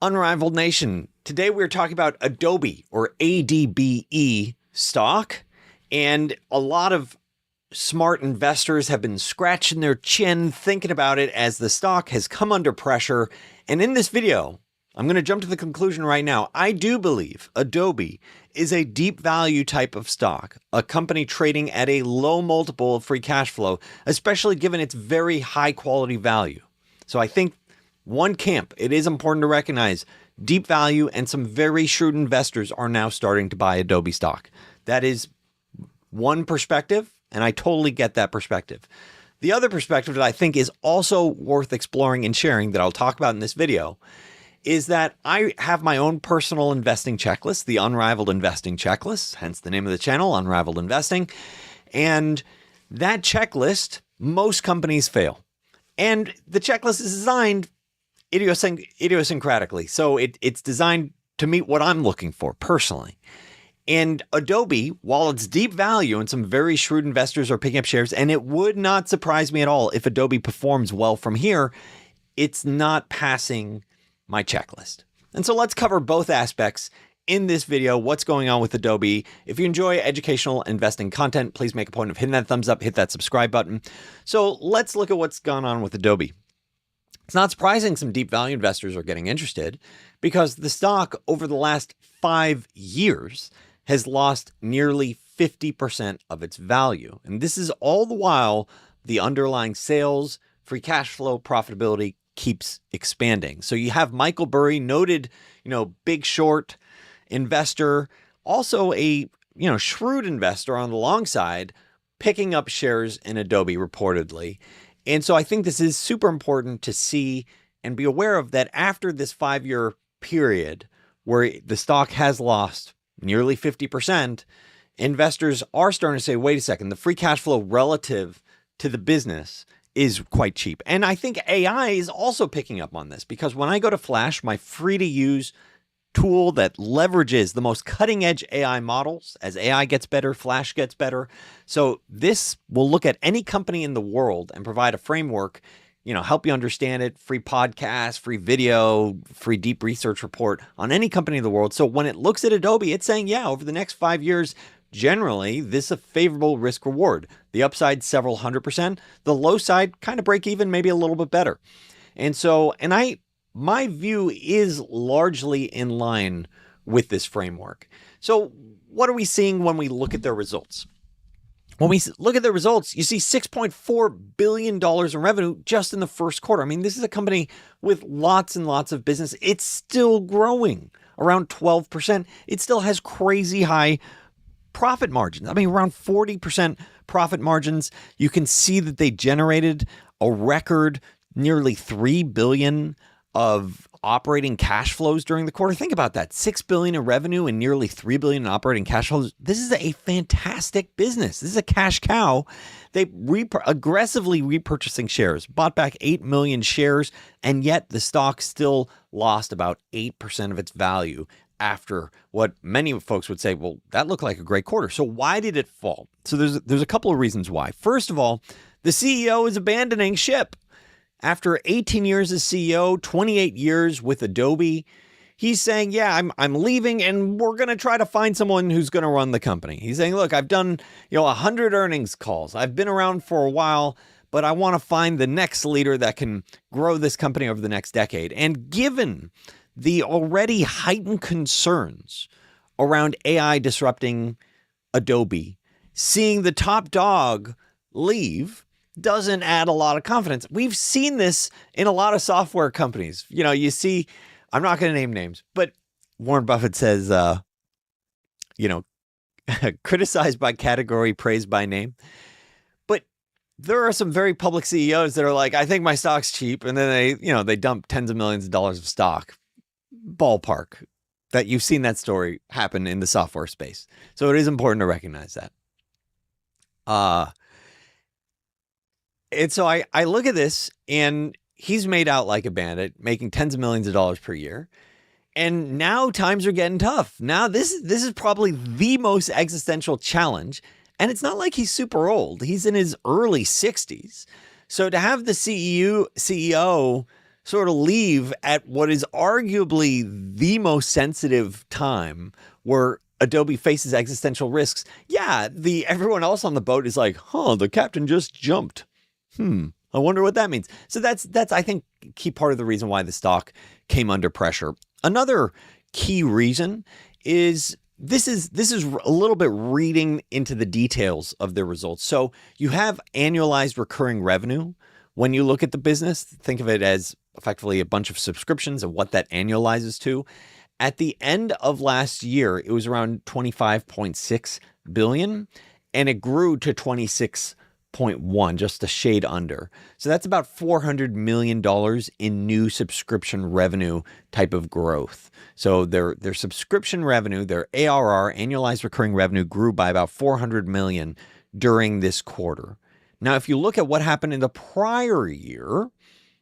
Unrivaled Nation. Today we're talking about Adobe, or ADBE stock, and a lot of smart investors have been scratching their chin thinking about it as the stock has come under pressure. And in this video, I'm going to jump to the conclusion right now. I do believe Adobe is a deep value type of stock, a company trading at a low multiple of free cash flow, especially given its very high quality value. So I think one camp, it is important to recognize deep value, and some very shrewd investors are now starting to buy Adobe stock. That is one perspective, and I totally get that perspective. The other perspective that I think is also worth exploring and sharing that I'll talk about in this video is that I have my own personal investing checklist, the Unrivaled Investing Checklist, hence the name of the channel, Unrivaled Investing. And that checklist, most companies fail. And the checklist is designed idiosyncratically. So it's designed to meet what I'm looking for personally. And Adobe, while it's deep value and some very shrewd investors are picking up shares, and it would not surprise me at all if Adobe performs well from here, it's not passing my checklist. And so let's cover both aspects in this video, what's going on with Adobe. If you enjoy educational investing content, please make a point of hitting that thumbs up, hit that subscribe button. So let's look at what's gone on with Adobe. It's not surprising some deep value investors are getting interested because the stock over the last 5 years has lost nearly 50% of its value. And this is all the while the underlying sales, free cash flow, profitability keeps expanding. So you have Michael Burry, noted, big short investor, also a, shrewd investor on the long side, picking up shares in Adobe reportedly. And so I think this is super important to see and be aware of that after this 5-year period where the stock has lost nearly 50%, investors are starting to say, wait a second, the free cash flow relative to the business is quite cheap. And I think AI is also picking up on this because when I go to Flash, my free to use tool that leverages the most cutting edge AI models, as AI gets better, Flash gets better. So this will look at any company in the world and provide a framework, help you understand it, free podcast, free video, free deep research report on any company in the world. So when it looks at Adobe, it's saying, yeah, over the next 5 years, generally, this is a favorable risk reward. The upside, several 100%. The low side, kind of break even, maybe a little bit better. And so, my view is largely in line with this framework. So what are we seeing when we look at their results? When we look at the results, you see $6.4 billion in revenue just in the first quarter. I mean, this is a company with lots and lots of business. It's still growing around 12%. It still has crazy high profit margins. I mean, around 40% profit margins. You can see that they generated a record nearly $3 billion of operating cash flows during the quarter. Think about that. $6 billion in revenue and nearly $3 billion in operating cash flows. This is a fantastic business. This is a cash cow. They aggressively repurchasing shares, bought back 8 million shares, and yet the stock still lost about 8% of its value after what many folks would say, well, that looked like a great quarter. So why did it fall? So there's a couple of reasons why. First of all, the CEO is abandoning ship. After 18 years as CEO, 28 years with Adobe, he's saying, yeah, I'm leaving and we're going to try to find someone who's going to run the company. He's saying, look, I've done, 100 earnings calls. I've been around for a while, but I want to find the next leader that can grow this company over the next decade. And given the already heightened concerns around AI disrupting Adobe, seeing the top dog leave doesn't add a lot of confidence. We've seen this in a lot of software companies. You see, I'm not going to name names, but Warren Buffett says, criticized by category, praised by name. But there are some very public CEOs that are like, I think my stock's cheap. And then they dump tens of millions of dollars of stock. Ballpark. That you've seen that story happen in the software space. So it is important to recognize that. And so I look at this and he's made out like a bandit, making tens of millions of dollars per year. And now times are getting tough. Now this is probably the most existential challenge. And it's not like he's super old. He's in his early 60s. So to have the CEO sort of leave at what is arguably the most sensitive time where Adobe faces existential risks. Yeah, everyone else on the boat is like, the captain just jumped. I wonder what that means. So that's I think key part of the reason why the stock came under pressure. Another key reason is this is a little bit reading into the details of their results. So you have annualized recurring revenue. When you look at the business, think of it as effectively a bunch of subscriptions and what that annualizes to. At the end of last year, it was around 25.6 billion, and it grew to 26.1, just a shade under. So that's about $400 million in new subscription revenue type of growth. So their subscription revenue, their ARR, annualized recurring revenue, grew by about 400 million during this quarter. Now, if you look at what happened in the prior year,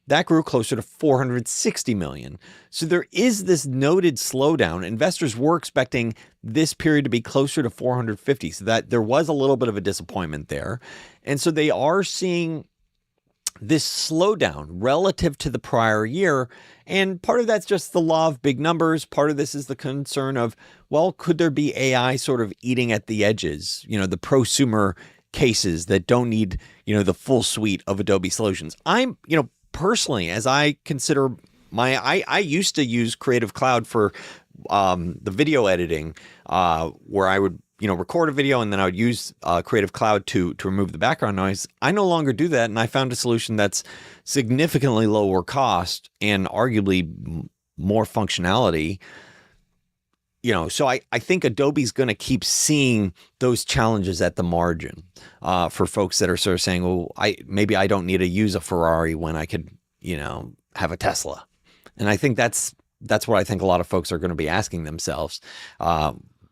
that grew closer to 460 million. So there is this noted slowdown. Investors were expecting this period to be closer to 450. So that there was a little bit of a disappointment there. And so they are seeing this slowdown relative to the prior year. And part of that's just the law of big numbers. Part of this is the concern of, well, could there be AI sort of eating at the edges? The prosumer cases that don't need, the full suite of Adobe solutions. I'm, personally, as I consider I used to use Creative Cloud for the video editing, where I would, record a video and then I would use Creative Cloud to remove the background noise. I no longer do that. And I found a solution that's significantly lower cost and arguably more functionality. So I think Adobe's going to keep seeing those challenges at the margin for folks that are sort of saying, well, maybe I don't need to use a Ferrari when I could, have a Tesla. And I think that's what I think a lot of folks are going to be asking themselves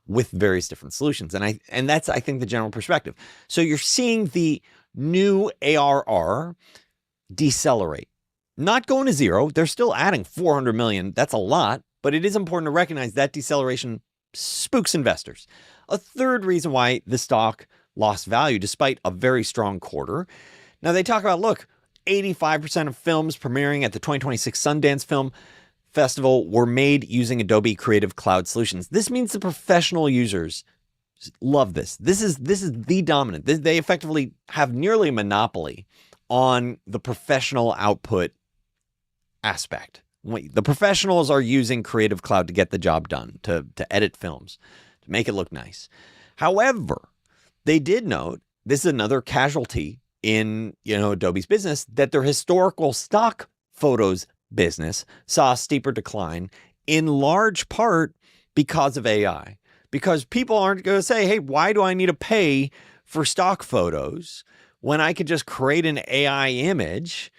with various different solutions. And that's, I think, the general perspective. So you're seeing the new ARR decelerate, not going to zero. They're still adding 400 million. That's a lot. But it is important to recognize that deceleration spooks investors. A third reason why the stock lost value despite a very strong quarter. Now they talk about, look, 85% of films premiering at the 2026 Sundance Film Festival were made using Adobe Creative Cloud solutions. This means the professional users love this. This is the dominant. They effectively have nearly a monopoly on the professional output aspect. The professionals are using Creative Cloud to get the job done, to edit films, to make it look nice. However, they did note, this is another casualty in, Adobe's business, that their historical stock photos business saw a steeper decline, in large part because of AI. Because people aren't going to say, hey, why do I need to pay for stock photos when I could just create an AI image?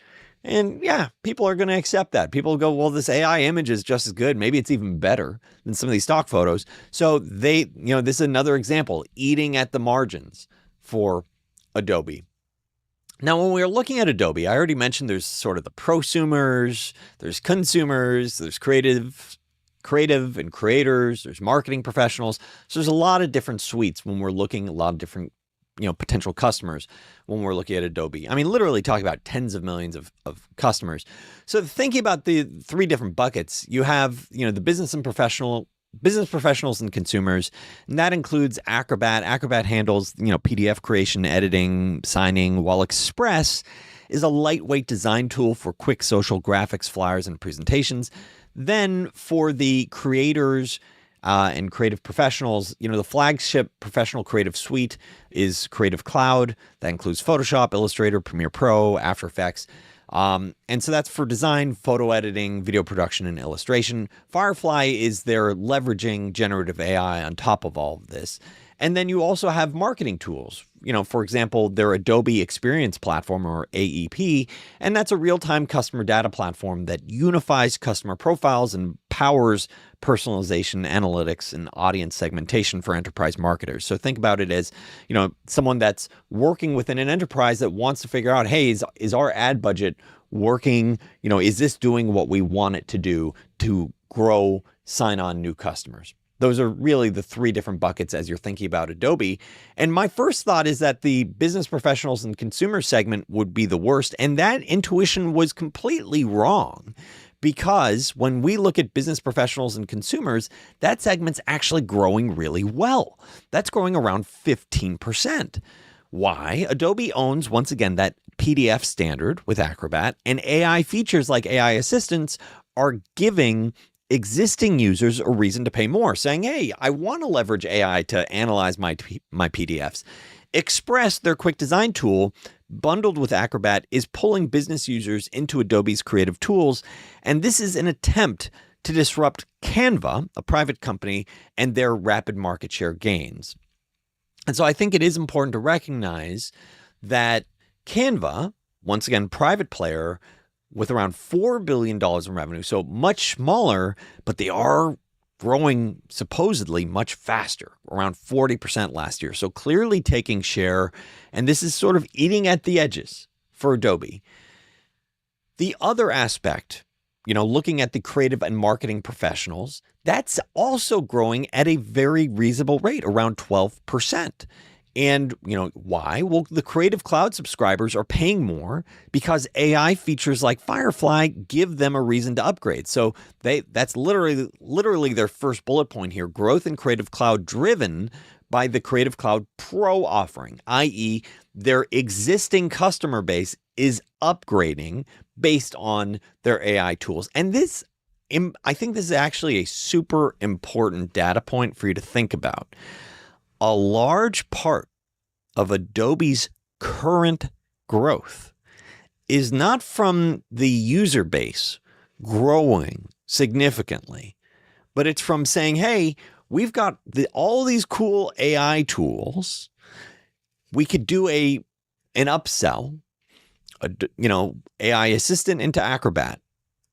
And yeah, people are going to accept that. People go, well, this AI image is just as good. Maybe it's even better than some of these stock photos. So this is another example, eating at the margins for Adobe. Now, when we're looking at Adobe, I already mentioned there's sort of the prosumers, there's consumers, there's creative and creators, there's marketing professionals. So there's a lot of different suites when we're looking, a lot of different potential customers when we're looking at Adobe. I mean, literally talking about tens of millions of customers. So thinking about the three different buckets, you have, the business professionals and consumers, and that includes Acrobat. Acrobat handles, PDF creation, editing, signing, while Express is a lightweight design tool for quick social graphics, flyers, and presentations. Then for the creators, and creative professionals, the flagship professional creative suite is Creative Cloud. That includes Photoshop, Illustrator, Premiere Pro, After Effects. And so that's for design, photo editing, video production, and illustration. Firefly is their leveraging generative AI on top of all of this. And then you also have marketing tools, for example, their Adobe Experience Platform, or AEP, and that's a real-time customer data platform that unifies customer profiles and powers personalization, analytics, and audience segmentation for enterprise marketers. So think about it as, someone that's working within an enterprise that wants to figure out, hey, is our ad budget working? Is this doing what we want it to do to grow, sign on new customers? Those are really the three different buckets as you're thinking about Adobe. And my first thought is that the business professionals and consumer segment would be the worst. And that intuition was completely wrong, because when we look at business professionals and consumers, that segment's actually growing really well. That's growing around 15%. Why? Adobe owns, once again, that PDF standard with Acrobat, and AI features like AI assistants are giving existing users a reason to pay more, saying, hey, I want to leverage AI to analyze my PDFs. Express, their quick design tool, bundled with Acrobat, is pulling business users into Adobe's creative tools. And this is an attempt to disrupt Canva, a private company, and their rapid market share gains. And so I think it is important to recognize that Canva, once again, private player with around $4 billion in revenue, so much smaller, but they are growing supposedly much faster, around 40% last year. So clearly taking share, and this is sort of eating at the edges for Adobe. The other aspect, looking at the creative and marketing professionals, that's also growing at a very reasonable rate, around 12%. And, why? Well, the Creative Cloud subscribers are paying more because AI features like Firefly give them a reason to upgrade. So that's literally their first bullet point here. Growth in Creative Cloud driven by the Creative Cloud Pro offering, i.e. their existing customer base is upgrading based on their AI tools. And I think this is actually a super important data point for you to think about. A large part of Adobe's current growth is not from the user base growing significantly, but it's from saying, hey, we've got all these cool AI tools. We could do an upsell, AI assistant into Acrobat,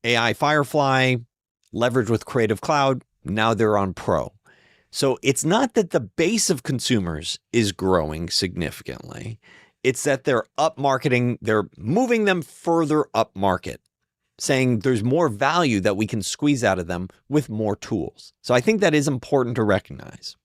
AI Firefly, leverage with Creative Cloud. Now they're on Pro. So it's not that the base of consumers is growing significantly. It's that they're up marketing. They're moving them further up market, saying there's more value that we can squeeze out of them with more tools. So I think that is important to recognize.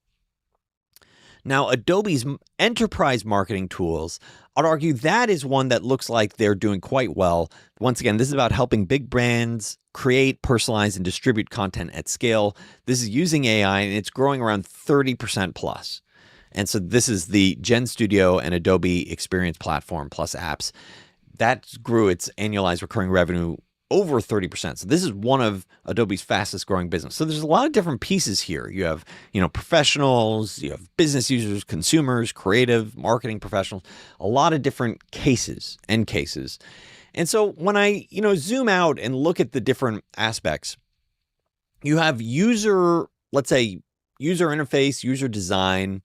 Now, Adobe's enterprise marketing tools, I'd argue that is one that looks like they're doing quite well. Once again, this is about helping big brands create, personalize, and distribute content at scale. This is using AI, and it's growing around 30% plus. And so this is the Gen Studio and Adobe Experience Platform plus apps. That grew its annualized recurring revenue over 30%. So this is one of Adobe's fastest growing business. So there's a lot of different pieces here. You have, professionals, you have business users, consumers, creative, marketing professionals, a lot of different cases. And so when I, zoom out and look at the different aspects, you have let's say user interface, user design.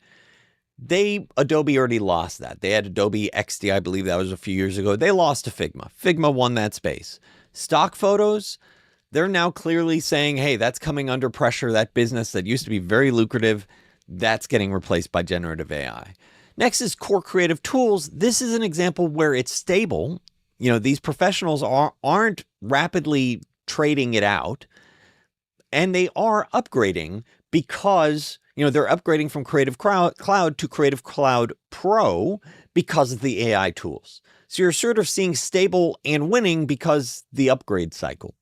Adobe already lost that. They had Adobe XD, I believe that was a few years ago. They lost to Figma. Figma won that space. Stock photos, they're now clearly saying, hey, that's coming under pressure. That business that used to be very lucrative, that's getting replaced by generative AI. Next is core creative tools. This is an example where it's stable. These professionals aren't rapidly trading it out, and they are upgrading because, they're upgrading from Creative Cloud to Creative Cloud Pro because of the AI tools. So you're sort of seeing stable and winning because the upgrade cycle.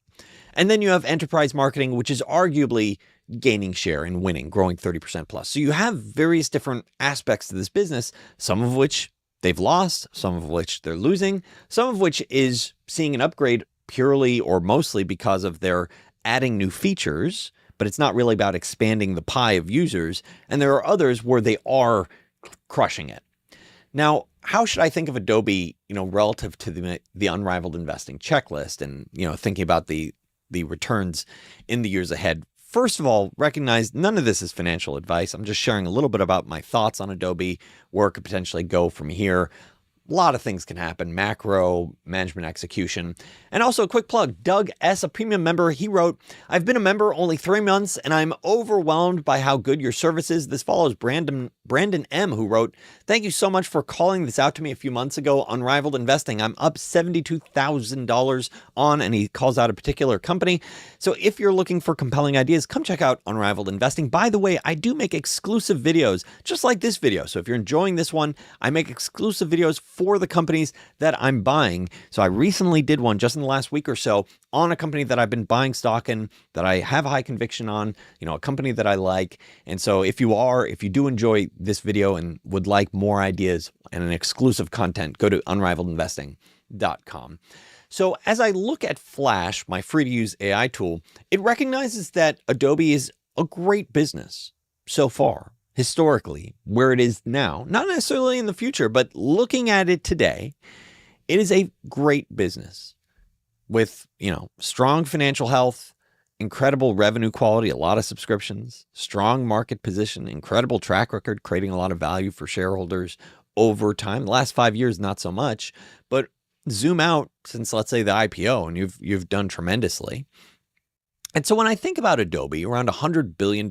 And then you have enterprise marketing, which is arguably gaining share and winning, growing 30% plus. So you have various different aspects to this business, some of which they've lost, some of which they're losing, some of which is seeing an upgrade purely or mostly because of their adding new features, but it's not really about expanding the pie of users. And there are others where they are crushing it. Now, how should I think of Adobe, relative to the unrivaled investing checklist and, thinking about the returns in the years ahead? First of all, recognize none of this is financial advice. I'm just sharing a little bit about my thoughts on Adobe, where it could potentially go from here. A lot of things can happen, macro, management execution. And also a quick plug, Doug S., a premium member, he wrote, I've been a member only 3 months and I'm overwhelmed by how good your service is. This follows Brandon M., who wrote, thank you so much for calling this out to me a few months ago. Unrivaled Investing. I'm up $72,000 on, and he calls out a particular company. So if you're looking for compelling ideas, come check out Unrivaled Investing. By the way, I do make exclusive videos just like this video. So if you're enjoying this one, I make exclusive videos for the companies that I'm buying. So I recently did one just in the last week or so on a company that I've been buying stock in, that I have high conviction on, a company that I like. And so if you do enjoy this video and would like more ideas and an exclusive content, go to unrivaledinvesting.com. So as I look at Flash, my free to use AI tool, it recognizes that Adobe is a great business so far, historically, where it is now, not necessarily in the future, but looking at it today, it is a great business with, strong financial health, incredible revenue quality, a lot of subscriptions, strong market position, incredible track record, creating a lot of value for shareholders over time. The last 5 years, not so much, but zoom out since, let's say, the IPO, and you've done tremendously. And so when I think about Adobe, around $100 billion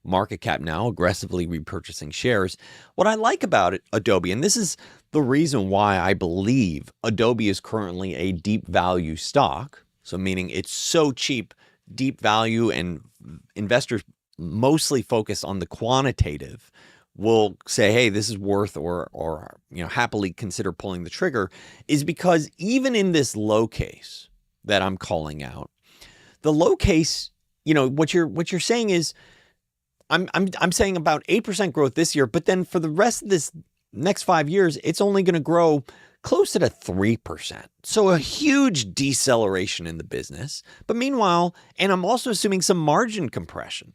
market cap now, aggressively repurchasing shares, what I like about it, Adobe, and this is the reason why I believe Adobe is currently a deep value stock, so meaning it's so cheap, deep value, and investors mostly focus on the quantitative will say, hey, this is worth or happily consider pulling the trigger, is because even in this low case that I'm calling out, the low case, what you're saying is, I'm saying about 8% growth this year, but then for the rest of this next 5 years, it's only going to grow closer to 3%. So a huge deceleration in the business. But meanwhile, and I'm also assuming some margin compression.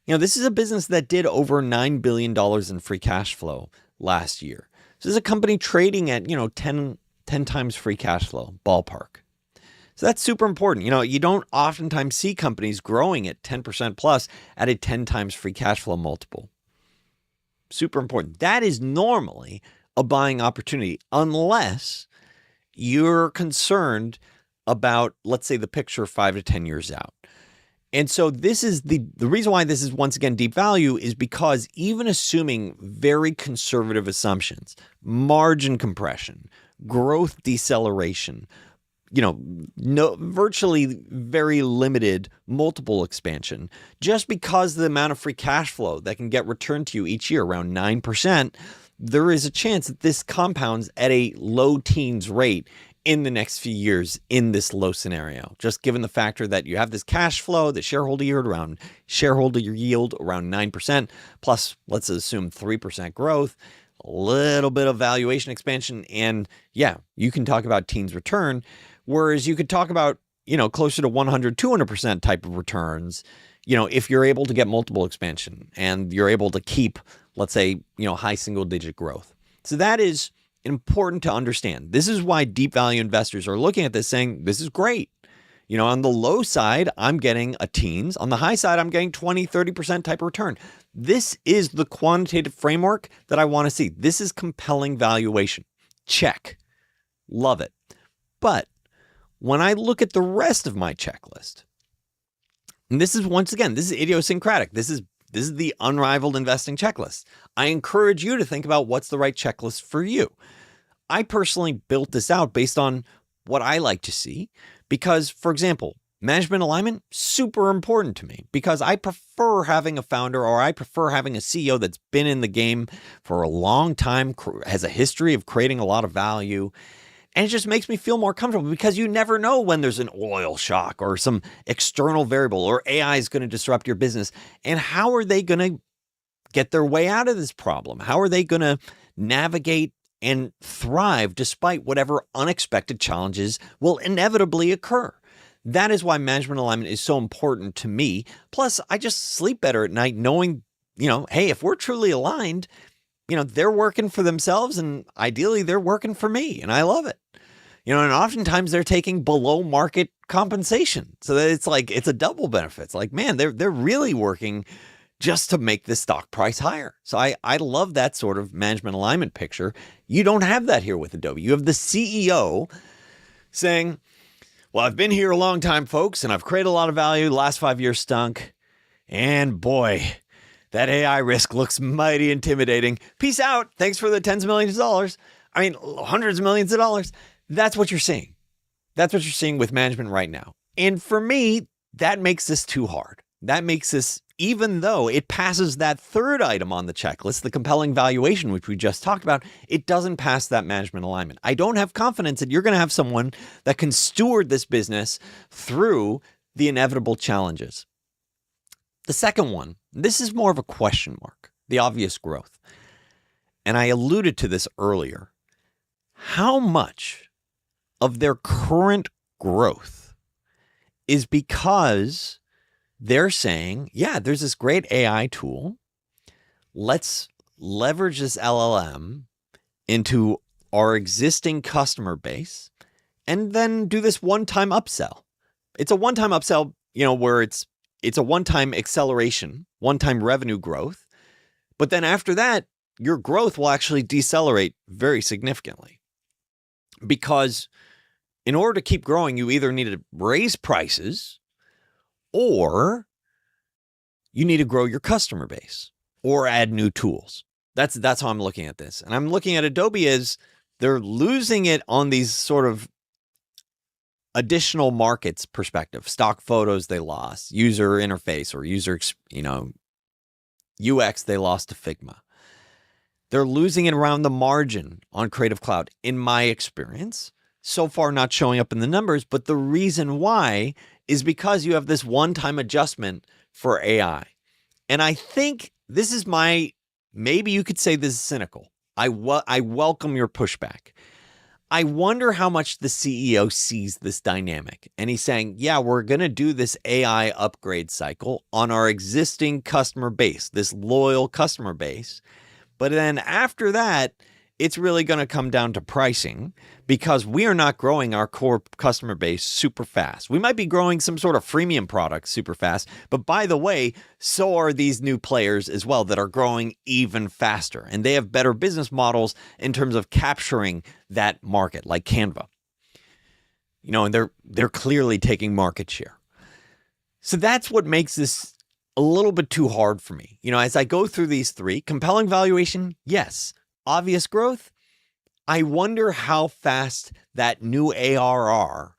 This is a business that did over $9 billion in free cash flow last year. So this is a company trading at, 10 times free cash flow, ballpark. So that's super important. You don't oftentimes see companies growing at 10% plus at a 10 times free cash flow multiple. Super important. That is normally a buying opportunity unless you're concerned about, let's say, the picture 5 to 10 years out. And so this is the reason why this is once again deep value is because even assuming very conservative assumptions, margin compression, growth deceleration, virtually very limited multiple expansion, just because of the amount of free cash flow that can get returned to you each year, around 9%, there is a chance that this compounds at a low teens rate in the next few years in this low scenario, just given the factor that you have this cash flow, the shareholder yield around 9%, plus let's assume 3% growth, a little bit of valuation expansion, and you can talk about teens return. Whereas you could talk about, closer to 100, 200% type of returns, if you're able to get multiple expansion and you're able to keep, let's say, high single digit growth. So that is important to understand. This is why deep value investors are looking at this saying, this is great. On the low side, I'm getting a teens. On the high side, I'm getting 20, 30% type of return. This is the quantitative framework that I want to see. This is compelling valuation. Check. Love it. But when I look at the rest of my checklist, and this is, once again, this is idiosyncratic. This is the unrivaled investing checklist. I encourage you to think about what's the right checklist for you. I personally built this out based on what I like to see because, for example, management alignment, super important to me because I prefer having a founder or I prefer having a CEO that's been in the game for a long time, has a history of creating a lot of value. And it just makes me feel more comfortable because you never know when there's an oil shock or some external variable or AI is going to disrupt your business. And how are they going to get their way out of this problem? How are they going to navigate and thrive despite whatever unexpected challenges will inevitably occur? That is why management alignment is so important to me. Plus, I just sleep better at night knowing, hey, if we're truly aligned, they're working for themselves and ideally they're working for me and I love it. And oftentimes they're taking below market compensation. So that it's a double benefit. It's like, man, they're really working just to make the stock price higher. So I love that sort of management alignment picture. You don't have that here with Adobe. You have the CEO saying, well, I've been here a long time, folks, and I've created a lot of value. The last 5 years stunk. And boy, that AI risk looks mighty intimidating. Peace out. Thanks for the tens of millions of dollars. I mean, hundreds of millions of dollars. That's what you're seeing. That's what you're seeing with management right now. And for me, that makes this too hard. That makes this, even though it passes that third item on the checklist, the compelling valuation, which we just talked about, it doesn't pass that management alignment. I don't have confidence that you're going to have someone that can steward this business through the inevitable challenges. The second one, this is more of a question mark, the obvious growth. And I alluded to this earlier. How much of their current growth is because they're saying, yeah, there's this great AI tool. Let's leverage this LLM into our existing customer base and then do this one-time upsell. It's a one-time upsell, where it's a one-time acceleration, one-time revenue growth. But then after that, your growth will actually decelerate very significantly. Because in order to keep growing, you either need to raise prices or you need to grow your customer base or add new tools. That's how I'm looking at this. And I'm looking at Adobe as they're losing it on these sort of additional markets perspective. Stock photos they lost, user interface or user, UX they lost to Figma. They're losing it around the margin on Creative Cloud, in my experience. So far not showing up in the numbers, but the reason why is because you have this one-time adjustment for AI. And I think this is maybe you could say this is cynical. I welcome your pushback. I wonder how much the CEO sees this dynamic. And he's saying, yeah, we're going to do this AI upgrade cycle on our existing customer base, this loyal customer base. But then after that, it's really going to come down to pricing because we are not growing our core customer base super fast. We might be growing some sort of freemium products super fast, but by the way, so are these new players as well that are growing even faster. And they have better business models in terms of capturing that market, like Canva. And they're clearly taking market share. So that's what makes this a little bit too hard for me. As I go through these three, compelling valuation, yes. Obvious growth, I wonder how fast that new ARR,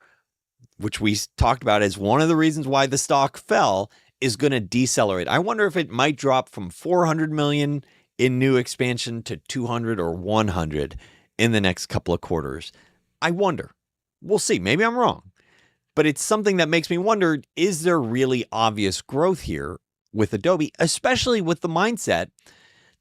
which we talked about as one of the reasons why the stock fell, is going to decelerate. I wonder if it might drop from 400 million in new expansion to 200 or 100 in the next couple of quarters. I wonder. We'll see. Maybe I'm wrong. But it's something that makes me wonder, is there really obvious growth here with Adobe, especially with the mindset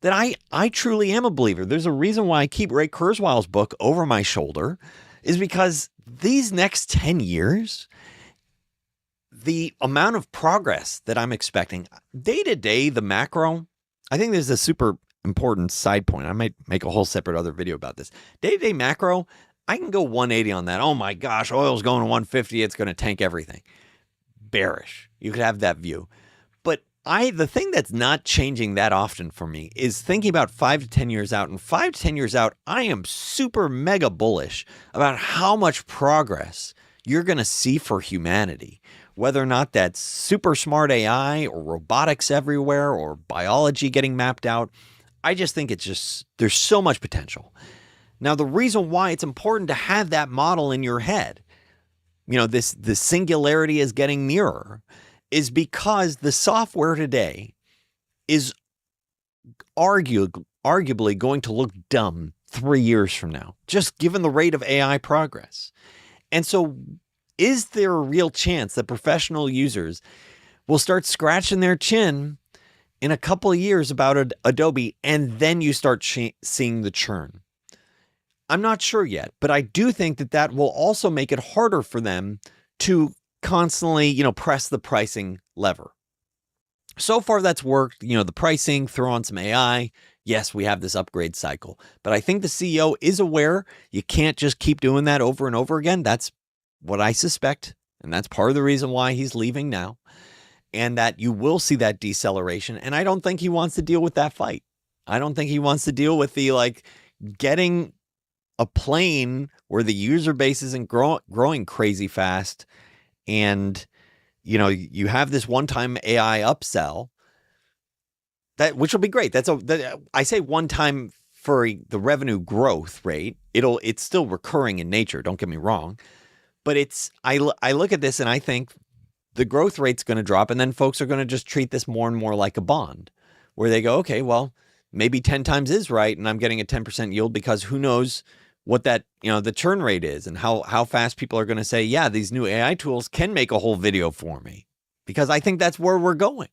that I truly am a believer. There's a reason why I keep Ray Kurzweil's book over my shoulder, is because these next 10 years, the amount of progress that I'm expecting, day to day, the macro, I think there's a super important side point. I might make a whole separate other video about this. Day to day macro, I can go 180 on that. Oh my gosh, oil's going to 150. It's going to tank everything. Bearish. You could have that view. But the thing that's not changing that often for me is thinking about 5 to 10 years out. And 5 to 10 years out, I am super mega bullish about how much progress you're going to see for humanity. Whether or not that's super smart AI or robotics everywhere or biology getting mapped out, I just think there's so much potential. Now, the reason why it's important to have that model in your head, the singularity is getting nearer, is because the software today is arguably going to look dumb 3 years from now, just given the rate of AI progress. And so is there a real chance that professional users will start scratching their chin in a couple of years about Adobe, and then you start seeing the churn? I'm not sure yet, but I do think that will also make it harder for them to constantly, press the pricing lever. So far that's worked, the pricing, throw on some AI. Yes, we have this upgrade cycle, but I think the CEO is aware you can't just keep doing that over and over again. That's what I suspect. And that's part of the reason why he's leaving now. and that you will see that deceleration. And I don't think he wants to deal with that fight. I don't think he wants to deal with the getting a plane where the user base isn't growing crazy fast. And, you have this one-time AI upsell which will be great. I say one time for the revenue growth rate. It's still recurring in nature. Don't get me wrong, but I look at this and I think the growth rate's going to drop, and then folks are going to just treat this more and more like a bond, where they go, okay, well, maybe 10 times is right, and I'm getting a 10% yield, because who knows what that the churn rate is and how fast people are going to say, yeah, these new AI tools can make a whole video for me, because I think that's where we're going.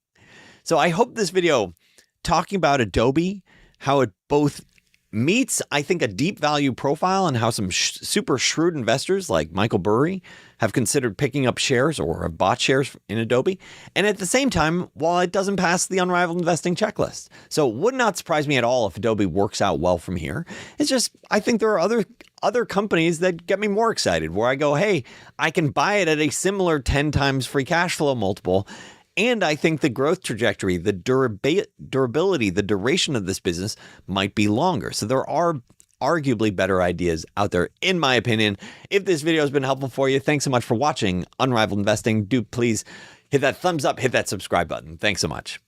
So I hope this video talking about Adobe, how it both meets, I think, a deep value profile, and how some super shrewd investors like Michael Burry have considered picking up shares or have bought shares in Adobe. And at the same time, while it doesn't pass the unrivaled investing checklist. So it would not surprise me at all if Adobe works out well from here. It's just, I think there are other companies that get me more excited, where I go, hey, I can buy it at a similar 10 times free cash flow multiple. And I think the growth trajectory, the durability, the duration of this business might be longer. So there are arguably better ideas out there, in my opinion. If this video has been helpful for you, thanks so much for watching Unrivaled Investing. Do please hit that thumbs up, hit that subscribe button. Thanks so much.